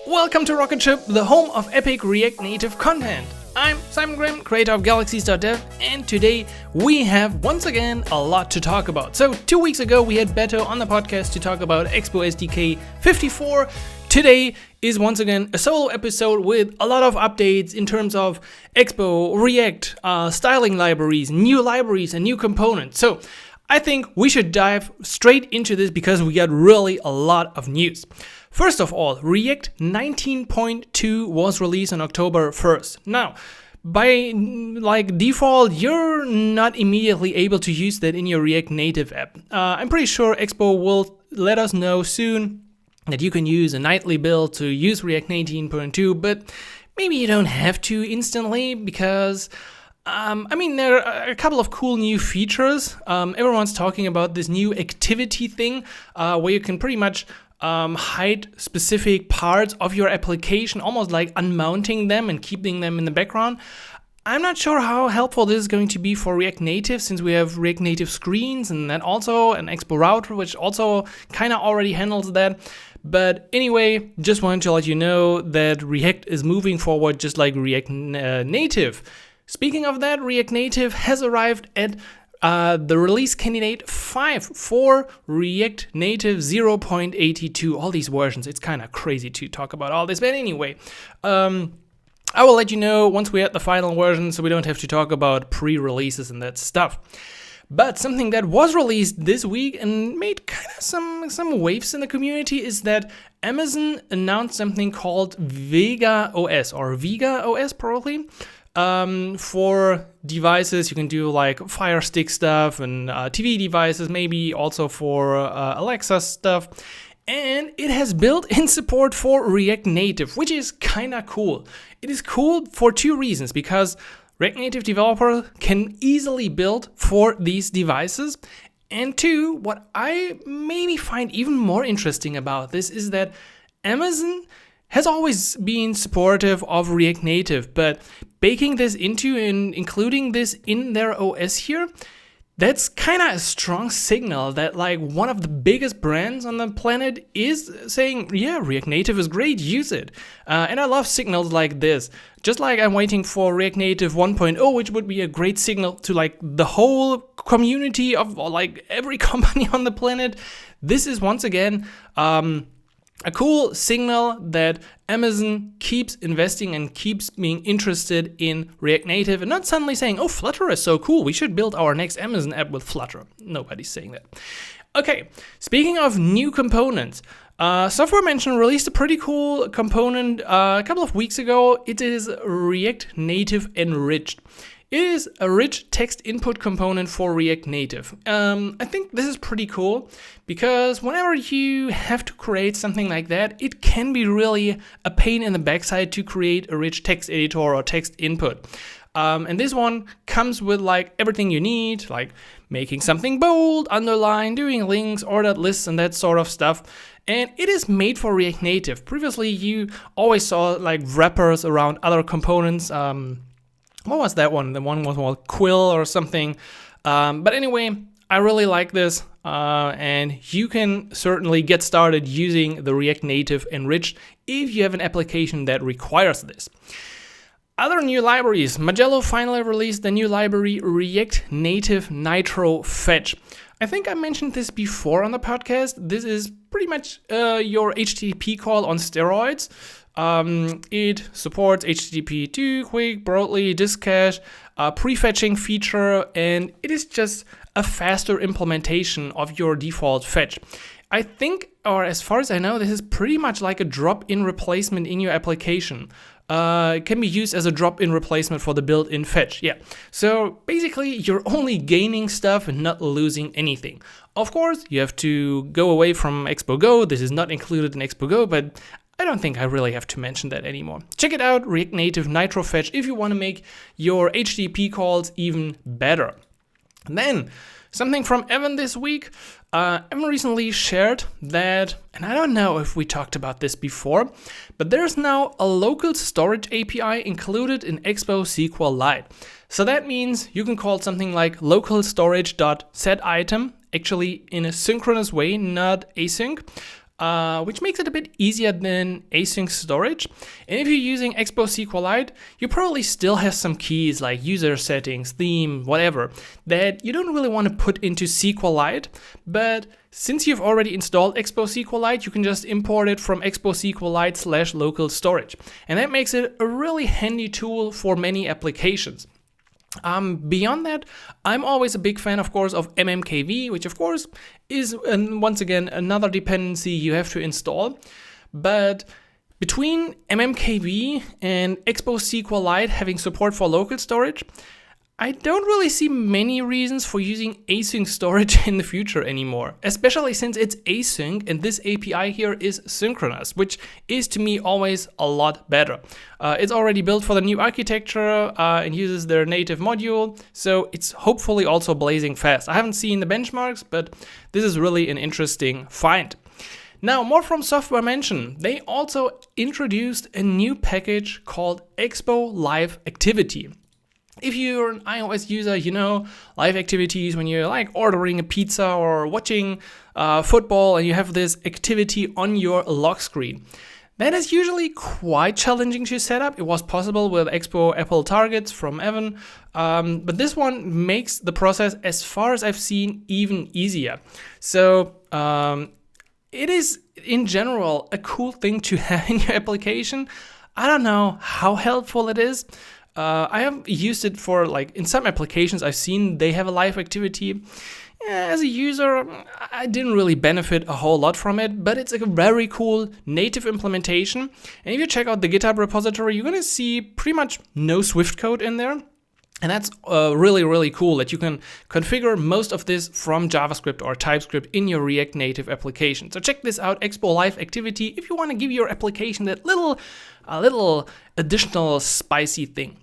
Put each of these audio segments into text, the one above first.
Welcome to Rocket Ship, the home of epic React Native content. I'm Simon Grimm, creator of Galaxies.dev, and today we have once again a lot to talk about. So 2 weeks ago we had Beto on the podcast to talk about Expo SDK 54. Today is once again a solo episode with a lot of updates in terms of Expo, React, styling libraries, and new components. So I think we should dive straight into this because we got really a lot of news. First of all, React 19.2 was released on October 1st. Now, by default, you're not immediately able to use that in your React Native app. I'm pretty sure Expo will let us know soon that you can use a nightly build to use React 19.2, but maybe you don't have to instantly because there are a couple of cool new features. Everyone's talking about this new activity thing where you can pretty much hide specific parts of your application, almost like unmounting them and keeping them in the background. I'm not sure how helpful this is going to be for React Native, since we have React Native screens and then also an Expo router, which also kind of already handles that. But anyway, just wanted to let you know that React is moving forward just like React Native. Speaking of that, React Native has arrived at the release candidate 5 for React Native 0.82. All these versions, it's kind of crazy to talk about all this. But anyway, I will let you know once we have the final version so we don't have to talk about pre-releases and that stuff. But something that was released this week and made kind of some waves in the community is that Amazon announced something called Vega OS, or Vega OS probably. For devices, you can do like Fire Stick stuff and TV devices, maybe also for Alexa stuff. And it has built-in support for React Native, which is kind of cool. It is cool for two reasons, because React Native developers can easily build for these devices. And two, what I maybe find even more interesting about this is that Amazon has always been supportive of React Native, but baking this into and including this in their OS here, that's kind of a strong signal that like one of the biggest brands on the planet is saying, yeah, React Native is great, use it. And I love signals like this. Just like I'm waiting for React Native 1.0, which would be a great signal to like the whole community of like every company on the planet. This is once again a cool signal that Amazon keeps investing and keeps being interested in React Native and not suddenly saying, oh, Flutter is so cool, we should build our next Amazon app with Flutter. Nobody's saying that. Okay, speaking of new components, Software Mention released a pretty cool component a couple of weeks ago. It is React Native Enriched. It is a rich text input component for React Native. I think this is pretty cool because whenever you have to create something like that, it can be really a pain in the backside to create a rich text editor or text input. And this one comes with like everything you need, like making something bold, underline, doing links, ordered lists, and that sort of stuff. And it is made for React Native. Previously, you always saw like wrappers around other components. What was that one? The one was called Quill or something. But anyway, I really like this. And you can certainly get started using the React Native Enriched if you have an application that requires this. Other new libraries. Margelo finally released the new library React Native Nitro Fetch. I think I mentioned this before on the podcast. This is pretty much your HTTP call on steroids. It supports HTTP 2, quick, broadly, disk cache, prefetching feature, and it is just a faster implementation of your default fetch. I think, or as far as I know, this is pretty much like a drop-in replacement in your application. It can be used as a drop-in replacement for the built-in fetch. Yeah. So basically, you're only gaining stuff and not losing anything. Of course, you have to go away from Expo Go. This is not included in Expo Go, but I don't think I really have to mention that anymore. Check it out, React Native Nitro Fetch, if you want to make your HTTP calls even better. And then, something from Evan this week. Evan recently shared that, and I don't know if we talked about this before, but there's now a local storage API included in Expo SQLite. So that means you can call something like localStorage.setItem, actually in a synchronous way, not async. which makes it a bit easier than async storage. And if you're using Expo SQLite, you probably still have some keys like user settings, theme, whatever, that you don't really want to put into SQLite. But since you've already installed Expo SQLite, you can just import it from Expo SQLite / localStorage. And that makes it a really handy tool for many applications. Beyond that, I'm always a big fan, of course, of mmkv, which of course is, once again, another dependency you have to install. But between mmkv and Expo SQLite having support for local storage, I don't really see many reasons for using async storage in the future anymore, especially since it's async and this API here is synchronous, which is to me always a lot better. It's already built for the new architecture and uses their native module, so it's hopefully also blazing fast. I haven't seen the benchmarks, but this is really an interesting find. Now, more from Software Mention. They also introduced a new package called Expo Live Activity. If you're an iOS user, you know live activities when you're like ordering a pizza or watching football and you have this activity on your lock screen. That is usually quite challenging to set up. It was possible with Expo Apple Targets from Evan, but this one makes the process, as far as I've seen, even easier. So it is, in general, a cool thing to have in your application. I don't know how helpful it is. I have used it for, like, in some applications I've seen they have a live activity. As a user, I didn't really benefit a whole lot from it, but it's a very cool native implementation. And if you check out the GitHub repository, you're gonna see pretty much no Swift code in there. And that's really, really cool that you can configure most of this from JavaScript or TypeScript in your React Native application. So check this out, Expo Live Activity, if you want to give your application that little additional spicy thing.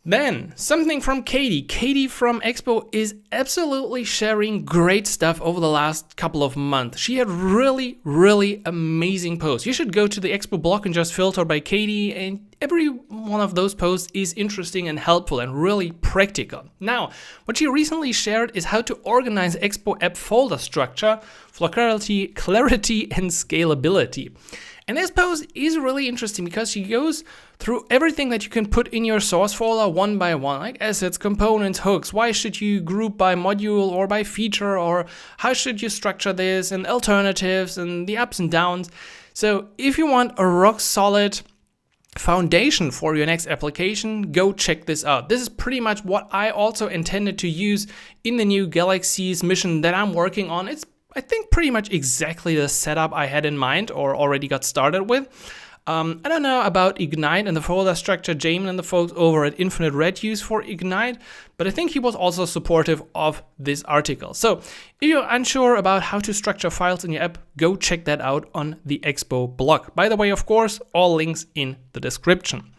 Then, something from Katie. Katie from Expo is absolutely sharing great stuff over the last couple of months. She had really, really amazing posts. You should go to the Expo blog and just filter by Katie, and every one of those posts is interesting and helpful and really practical. Now, what she recently shared is how to organize Expo app folder structure for clarity, and scalability. And this post is really interesting because she goes through everything that you can put in your source folder one by one, like assets, components, hooks. Why should you group by module or by feature, or how should you structure this, and alternatives and the ups and downs. So if you want a rock solid foundation for your next application, go check this out. This is pretty much what I also intended to use in the new Galaxies mission that I'm working on. It's, I think, pretty much exactly the setup I had in mind or already got started with. I don't know about Ignite and the folder structure Jamin and the folks over at Infinite Red use for Ignite, but I think he was also supportive of this article. So if you're unsure about how to structure files in your app, go check that out on the Expo blog. By the way, of course, all links in the description.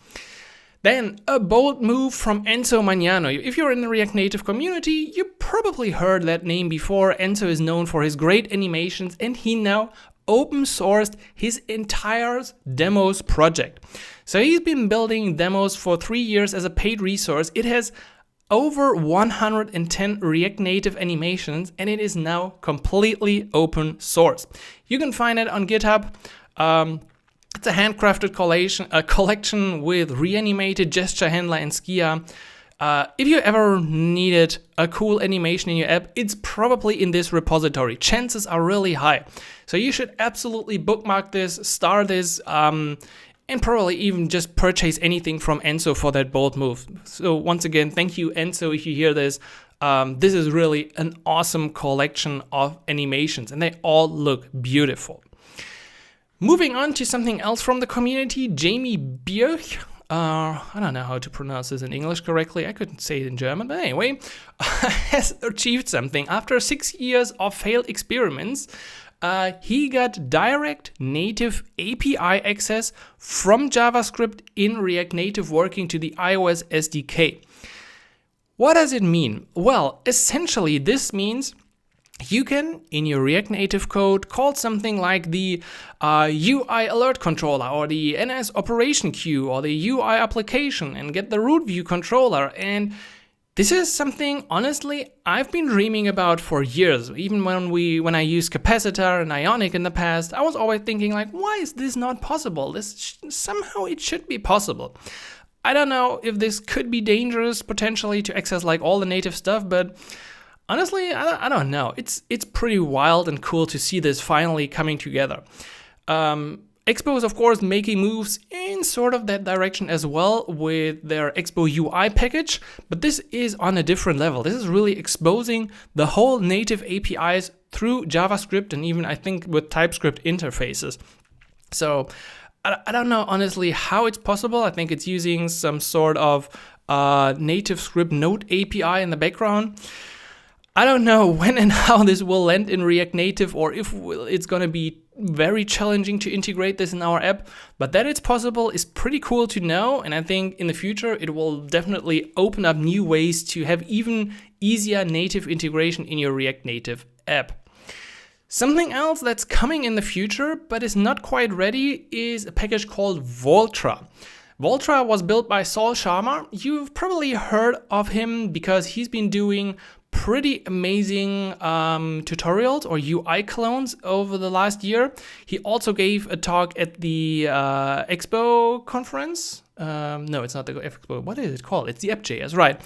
Then, a bold move from Enzo Magnano. If you're in the React Native community, you probably heard that name before. Enzo is known for his great animations, and he now open sourced his entire demos project. So he's been building demos for 3 years as a paid resource. It has over 110 React Native animations, and it is now completely open source. You can find it on GitHub. It's a handcrafted collection with reanimated gesture handler and Skia. If you ever needed a cool animation in your app, it's probably in this repository. Chances are really high. So you should absolutely bookmark this, star this, and probably even just purchase anything from Enzo for that bold move. So once again, thank you, Enzo, if you hear this. This is really an awesome collection of animations, and they all look beautiful. Moving on to something else from the community, Jamie Bierch. I don't know how to pronounce this in English correctly. I couldn't say it in German, but anyway, has achieved something. After 6 years of failed experiments, he got direct native API access from JavaScript in React Native working to the iOS SDK. What does it mean? Well, essentially this means you can, in your React Native code, call something like the UI alert controller or the NS operation queue or the UI application and get the root view controller, and This is something, honestly, I've been dreaming about for years. Even when I used Capacitor and Ionic in the past, I was always thinking like, why is this not possible? Somehow it should be possible. I don't know if this could be dangerous potentially to access like all the native stuff, but honestly, I don't know. It's pretty wild and cool to see this finally coming together. Expo is, of course, making moves in sort of that direction as well with their Expo UI package, but this is on a different level. This is really exposing the whole native APIs through JavaScript and even, I think, with TypeScript interfaces. So I don't know, honestly, how it's possible. I think it's using some sort of native script node API in the background. I don't know when and how this will land in React Native, or if it's going to be very challenging to integrate this in our app, but that it's possible is pretty cool to know, and I think in the future it will definitely open up new ways to have even easier native integration in your React Native app. Something else that's coming in the future but is not quite ready is a package called Voltra. Voltra was built by Saul Sharma. You've probably heard of him because he's been doing pretty amazing tutorials or UI clones over the last year. He also gave a talk at the Expo conference. No, it's not the Expo. What is it called? It's the App.js, right?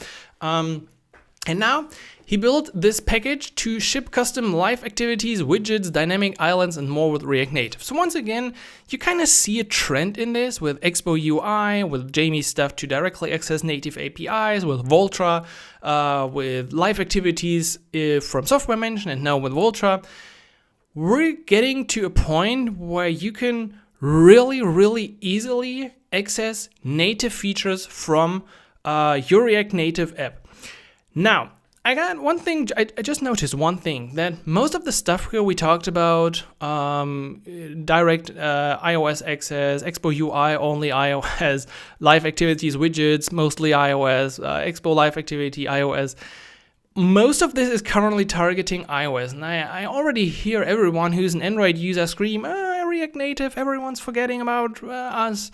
And now he built this package to ship custom live activities, widgets, dynamic islands, and more with React Native. So once again, you kind of see a trend in this with Expo UI, with Jamie's stuff to directly access native APIs, with Voltra, with live activities from Software Mention, and now with Voltra. We're getting to a point where you can really easily access native features from your React Native app. Now, I got one thing, I just noticed one thing, that most of the stuff here we talked about, direct iOS access, Expo UI, only iOS, live activities, widgets, mostly iOS, Expo live activity, iOS, most of this is currently targeting iOS, and I already hear everyone who's an Android user scream, React Native, everyone's forgetting about us.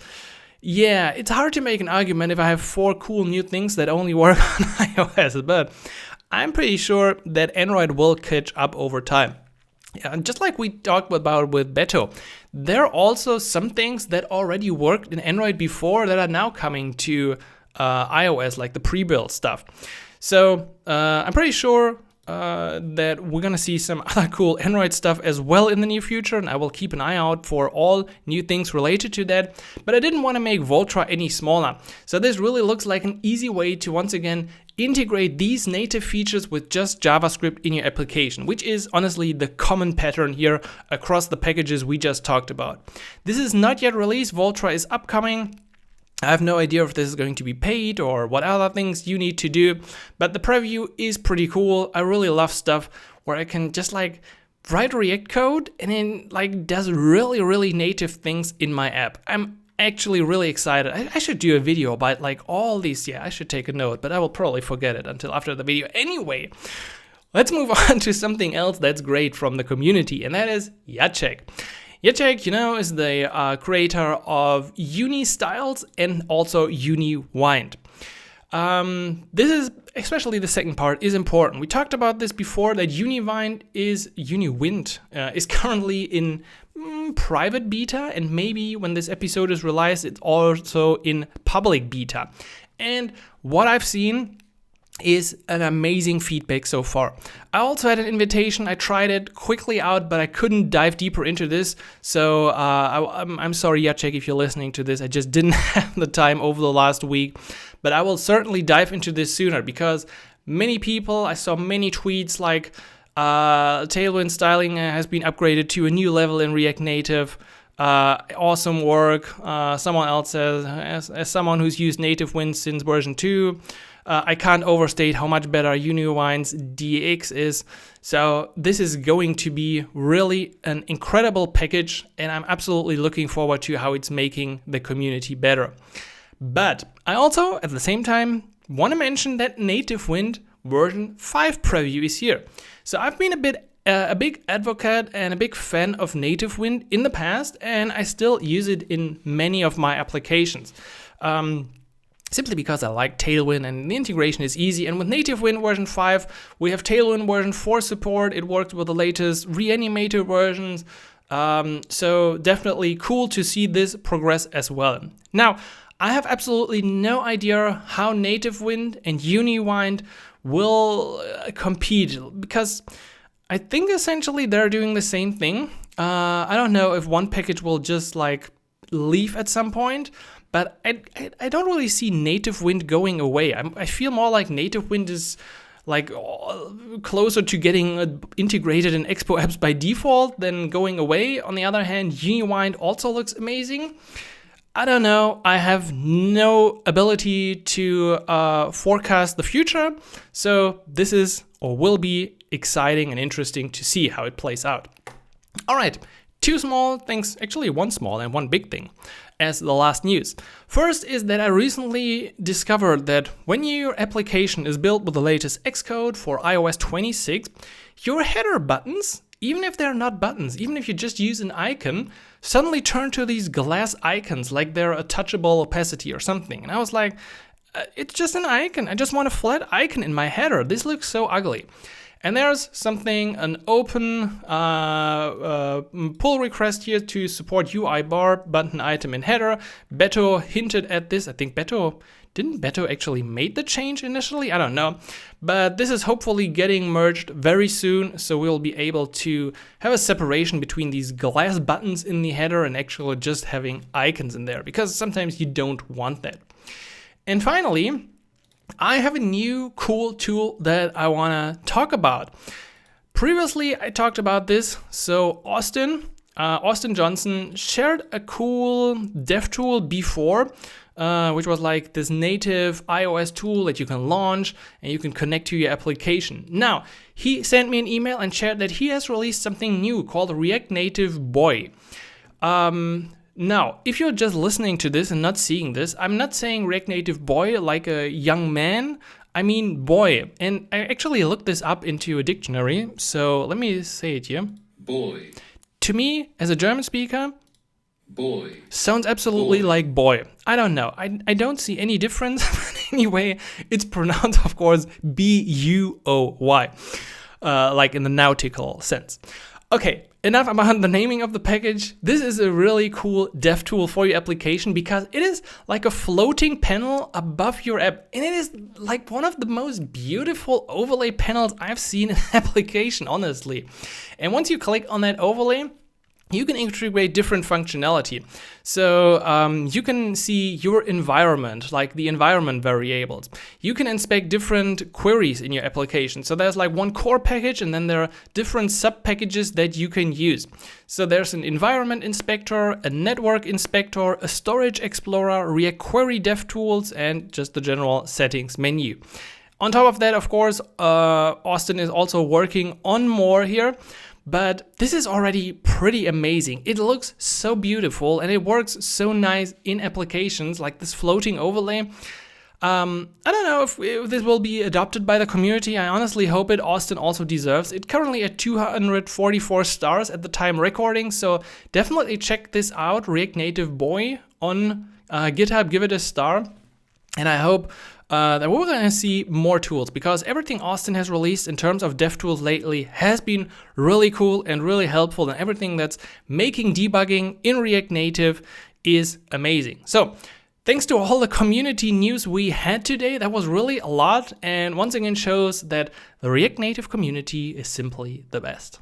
Yeah, it's hard to make an argument if I have 4 cool new things that only work on iOS, but I'm pretty sure that Android will catch up over time. Yeah, and just like we talked about with Beto, there are also some things that already worked in Android before that are now coming to iOS, like the pre-built stuff. So I'm pretty sure that we're gonna see some other cool Android stuff as well in the near future, and I will keep an eye out for all new things related to that. But I didn't want to make Voltra any smaller, so this really looks like an easy way to once again integrate these native features with just JavaScript in your application, which is honestly the common pattern here across the packages we just talked about. This is not yet released. Voltra is upcoming. I have no idea if this is going to be paid or what other things you need to do, but the preview is pretty cool. I really love stuff where I can just like write React code and then like does really native things in my app. I'm actually really excited. I should do a video about like all these. Yeah, I should take a note, but I will probably forget it until after the video. Anyway, let's move on to something else that's great from the community, and that is Jacek. Jacek, you know, is the creator of UniStyles and also UniWind. This is, especially the second part, is important. We talked about this before, that UniWind is currently in private beta, and maybe when this episode is released, it's also in public beta. And what I've seen is an amazing feedback so far. I also had an invitation. I tried it quickly out, but I couldn't dive deeper into this. So I'm sorry, Jacek, if you're listening to this. I just didn't have the time over the last week. But I will certainly dive into this sooner, because many people, I saw many tweets like Tailwind styling has been upgraded to a new level in React Native. Awesome work. Someone else says, as someone who's used NativeWind since version 2, I can't overstate how much better UniWind's DX is. So this is going to be really an incredible package, and I'm absolutely looking forward to how it's making the community better. But I also, at the same time, want to mention that NativeWind version 5 preview is here. So I've been a big advocate and a big fan of NativeWind in the past, and I still use it in many of my applications. simply because I like Tailwind and the integration is easy. And with NativeWind version 5, we have Tailwind version 4 support. It works with the latest reanimator versions. So definitely cool to see this progress as well. Now, I have absolutely no idea how NativeWind and UniWind will compete, because I think essentially they're doing the same thing. I don't know if one package will just like leave at some point, but I don't really see NativeWind going away. I feel more like NativeWind is like closer to getting integrated in Expo apps by default than going away. On the other hand, UniWind also looks amazing. I don't know. I have no ability to forecast the future, so this is or will be exciting and interesting to see how it plays out. All right, two small things, actually one small and one big thing as the last news. First is that I recently discovered that when your application is built with the latest Xcode for iOS 26, your header buttons, even if they're not buttons, even if you just use an icon, suddenly turn to these glass icons like they're a touchable opacity or something. And I was like, it's just an icon. I just want a flat icon in my header. This looks so ugly. And there's something, an open pull request here to support UI bar, button item in header. Beto hinted at this. I think didn't Beto actually made the change initially? I don't know. But this is hopefully getting merged very soon. So we'll be able to have a separation between these glass buttons in the header and actually just having icons in there, because sometimes you don't want that. And finally, I have a new cool tool that I want to talk about. Previously, I talked about this. So Austin Johnson shared a cool dev tool before, which was like this native iOS tool that you can launch and you can connect to your application. Now, he sent me an email and shared that he has released something new called React Native Buoy. Now, if you're just listening to this and not seeing this, I'm not saying React Native Boy like a young man. I mean boy. And I actually looked this up into a dictionary. So let me say it here. Boy. To me, as a German speaker, boy sounds absolutely like boy. I don't know. I don't see any difference. But anyway, it's pronounced, of course, B-U-O-Y, like in the nautical sense. Okay, enough about the naming of the package. This is a really cool dev tool for your application because it is like a floating panel above your app. And it is like one of the most beautiful overlay panels I've seen in an application, honestly. And once you click on that overlay, you can integrate different functionality. So you can see your environment, like the environment variables. You can inspect different queries in your application. So there's like one core package and then there are different sub packages that you can use. So there's an environment inspector, a network inspector, a storage explorer, React Query dev tools, and just the general settings menu. On top of that, of course, Austin is also working on more here. But this is already pretty amazing. It looks so beautiful and it works so nice in applications like this floating overlay. I don't know if this will be adopted by the community. I honestly hope it. Austin also deserves it. Currently at 244 stars at the time recording. So definitely check this out, React Native Buoy on GitHub. Give it a star. And I hope that we're going to see more tools, because everything Austin has released in terms of dev tools lately has been really cool and really helpful, and everything that's making debugging in React Native is amazing. So thanks to all the community news we had today. That was really a lot, and once again shows that the React Native community is simply the best.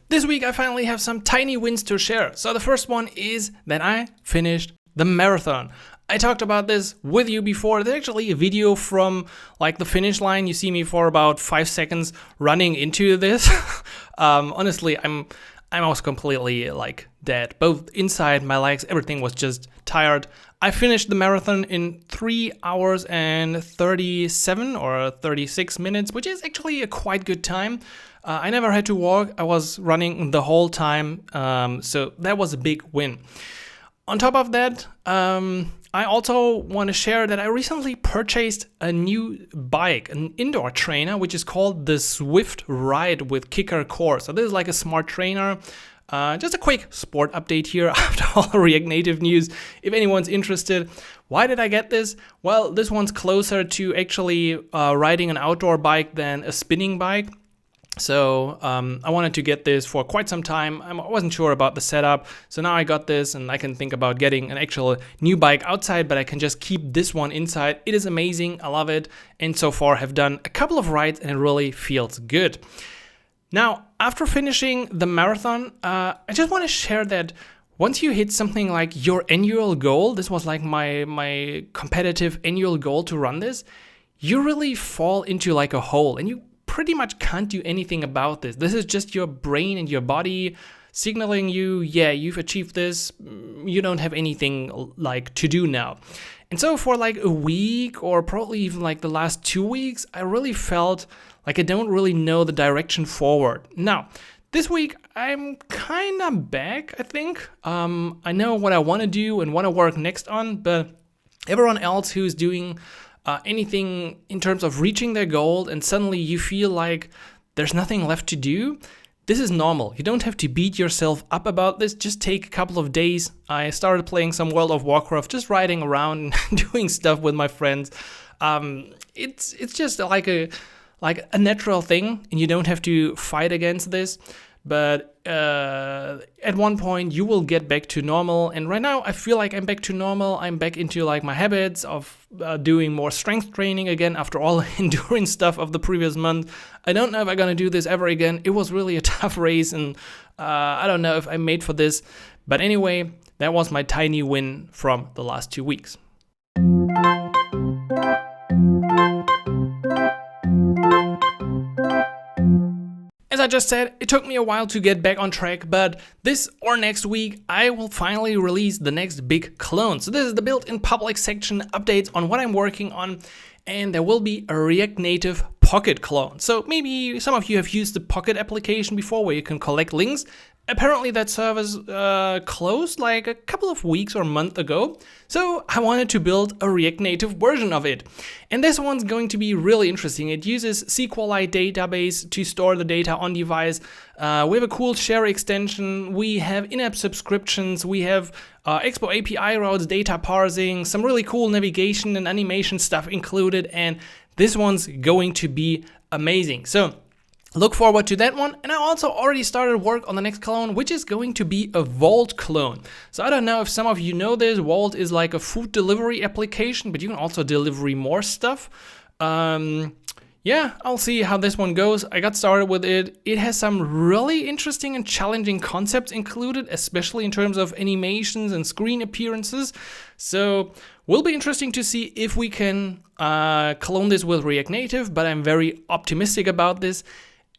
This week I finally have some tiny wins to share. So the first one is that I finished the marathon. I talked about this with you before. There's actually a video from like the finish line. You see me for about 5 seconds running into this. Honestly, I was completely like dead. Both inside, my legs, everything was just tired. I finished the marathon in 3 hours and 37 or 36 minutes, which is actually a quite good time. I never had to walk. I was running the whole time. So that was a big win. On top of that, I also want to share that I recently purchased a new bike, an indoor trainer, which is called the Swift Ride with Kicker Core. So this is like a smart trainer. Just a quick sport update here after all the React Native news, if anyone's interested. Why did I get this? Well, this one's closer to actually riding an outdoor bike than a spinning bike. So I wanted to get this for quite some time. I wasn't sure about the setup. So now I got this and I can think about getting an actual new bike outside, but I can just keep this one inside. It is amazing. I love it. And so far have done a couple of rides and it really feels good. Now, after finishing the marathon, I just want to share that once you hit something like your annual goal, this was like my competitive annual goal to run this, you really fall into like a hole and you pretty much can't do anything about this. This is just your brain and your body signaling you, yeah, you've achieved this, you don't have anything like to do now. And so for like a week or probably even like the last 2 weeks, I really felt like I don't really know the direction forward. Now, this week I'm kind of back, I think. I know what I want to do and want to work next on, but everyone else who's doing anything in terms of reaching their goal and suddenly you feel like there's nothing left to do, this is normal. You don't have to beat yourself up about this. Just take a couple of days. I started playing some World of Warcraft, just riding around and doing stuff with my friends. It's just like a natural thing, and you don't have to fight against this. But at one point you will get back to normal. And right now I feel like I'm back to normal. I'm back into like my habits of doing more strength training again after all the endurance stuff of the previous month. I don't know if I'm going to do this ever again. It was really a tough race and I don't know if I'm made for this. But anyway, that was my tiny win from the last 2 weeks. As I just said, it took me a while to get back on track, but this or next week, I will finally release the next big clone. So this is the built-in public section, updates on what I'm working on, and there will be a React Native Pocket clone. So maybe some of you have used the Pocket application before where you can collect links. Apparently that service closed like a couple of weeks or a month ago, so I wanted to build a React Native version of it. And this one's going to be really interesting. It uses SQLite database to store the data on device. We have a cool share extension, we have in-app subscriptions, we have Expo API routes, data parsing, some really cool navigation and animation stuff included, and this one's going to be amazing. So look forward to that one. And I also already started work on the next clone, which is going to be a Volt clone. So I don't know if some of you know this. Volt is like a food delivery application, but you can also deliver more stuff. Yeah, I'll see how this one goes. I got started with it. It has some really interesting and challenging concepts included, especially in terms of animations and screen appearances. So will be interesting to see if we can clone this with React Native, but I'm very optimistic about this.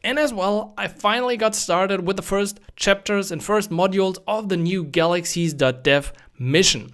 And as well, I finally got started with the first chapters and first modules of the new galaxies.dev mission.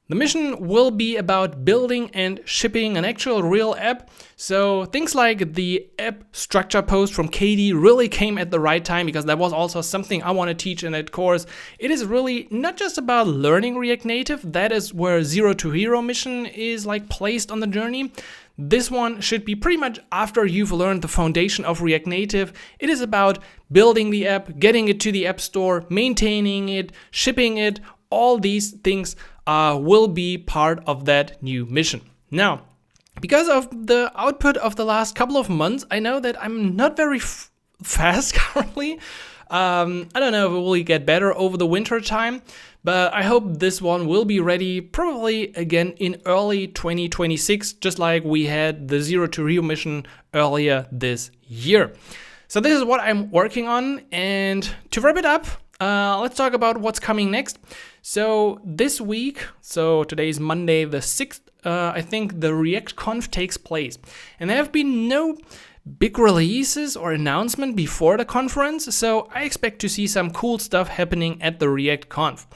The mission will be about building and shipping an actual real app. So things like the app structure post from Katie really came at the right time because that was also something I want to teach in that course. It is really not just about learning React Native. That is where Zero to Hero mission is like placed on the journey. This one should be pretty much after you've learned the foundation of React Native. It is about building the app, getting it to the App Store, maintaining it, shipping it. All these things will be part of that new mission. Now, because of the output of the last couple of months, I know that I'm not very fast currently. I don't know if it will get better over the winter time, but I hope this one will be ready probably again in early 2026, just like we had the Zero to Hero mission earlier this year. So this is what I'm working on, and to wrap it up, let's talk about what's coming next. So this week, so today is Monday the 6th, I think the React Conf takes place. And there have been no big releases or announcement before the conference, so I expect to see some cool stuff happening at the React Conf.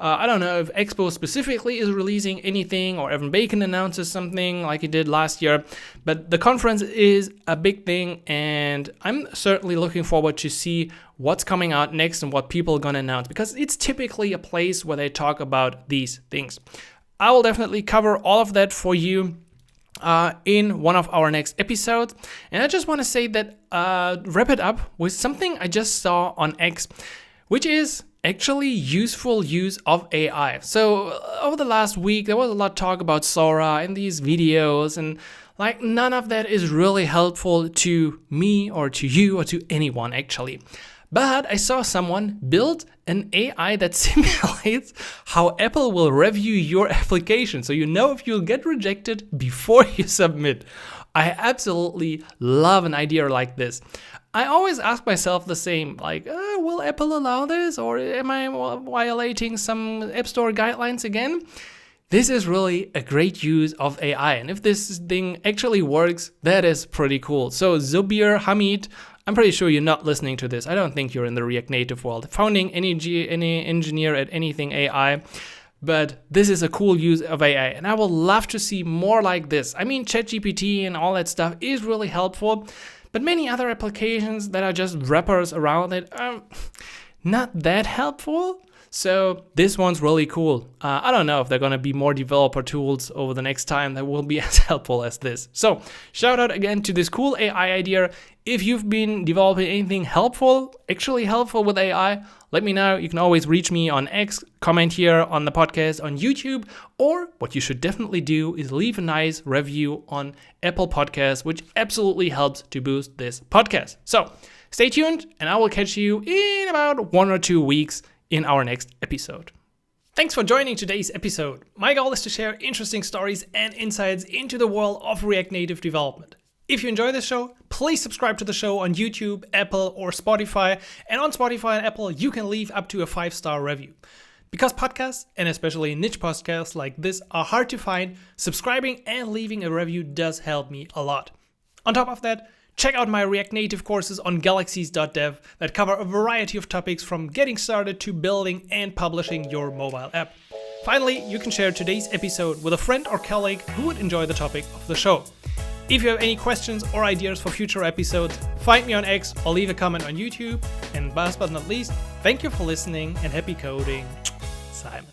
I don't know if Expo specifically is releasing anything or Evan Bacon announces something like he did last year, but the conference is a big thing and I'm certainly looking forward to see what's coming out next and what people are gonna announce, because it's typically a place where they talk about these things. I will definitely cover all of that for you in one of our next episodes. And I just want to say that wrap it up with something I just saw on X. which is actually useful use of AI. So over the last week, there was a lot of talk about Sora in these videos, and like none of that is really helpful to me or to you or to anyone actually. But I saw someone build an AI that simulates how Apple will review your application, so you know if you'll get rejected before you submit. I absolutely love an idea like this. I always ask myself the same, like, will Apple allow this, or am I violating some App Store guidelines again? This is really a great use of AI, and if this thing actually works, that is pretty cool. So Zubir Hamid, I'm pretty sure you're not listening to this. I don't think you're in the React Native world, founding any engineer at anything AI. But this is a cool use of AI, and I would love to see more like this. I mean, ChatGPT and all that stuff is really helpful, but many other applications that are just wrappers around it are not that helpful. So this one's really cool. I don't know if there are going to be more developer tools over the next time that will be as helpful as this. So shout out again to this cool AI idea. If you've been developing anything actually helpful with AI, let me know. You can always reach me on X, comment here on the podcast on YouTube, or what you should definitely do is leave a nice review on Apple Podcasts, which absolutely helps to boost this podcast. So stay tuned, and I will catch you in about 1 or 2 weeks in our next episode. Thanks for joining today's episode. My goal is to share interesting stories and insights into the world of React Native development. If you enjoy this show, please subscribe to the show on YouTube, Apple, or Spotify. And on Spotify and Apple, you can leave up to a 5-star review. Because podcasts, and especially niche podcasts like this, are hard to find, subscribing and leaving a review does help me a lot. On top of that, check out my React Native courses on galaxies.dev that cover a variety of topics from getting started to building and publishing your mobile app. Finally, you can share today's episode with a friend or colleague who would enjoy the topic of the show. If you have any questions or ideas for future episodes, find me on X or leave a comment on YouTube. And last but not least, thank you for listening and happy coding, Simon.